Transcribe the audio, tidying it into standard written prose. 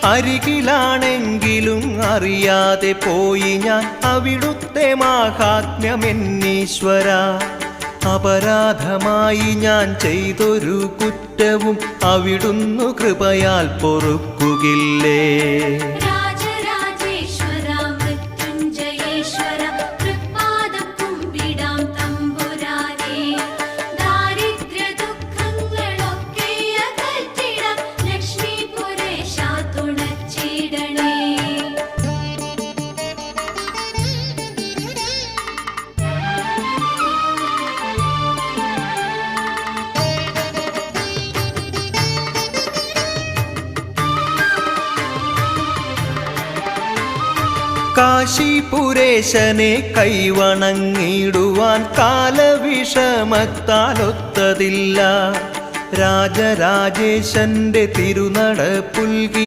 അരികിലാണെങ്കിലും അറിയാതെ പോയി ഞാൻ അവിടുത്തെ മാഹാത്മ്യമെന്നീശ്വര. അപരാധമായി ഞാൻ ചെയ്തൊരു കുറ്റവും അവിടുന്നു കൃപയാൽ പൊറുക്കുകില്ലേ? കാശിപുരേശനെ കൈവണങ്ങിടുവാൻ കാലവിഷമത്താലൊത്തതില്ല. രാജരാജേശന്റെ തിരുനട പുൽകി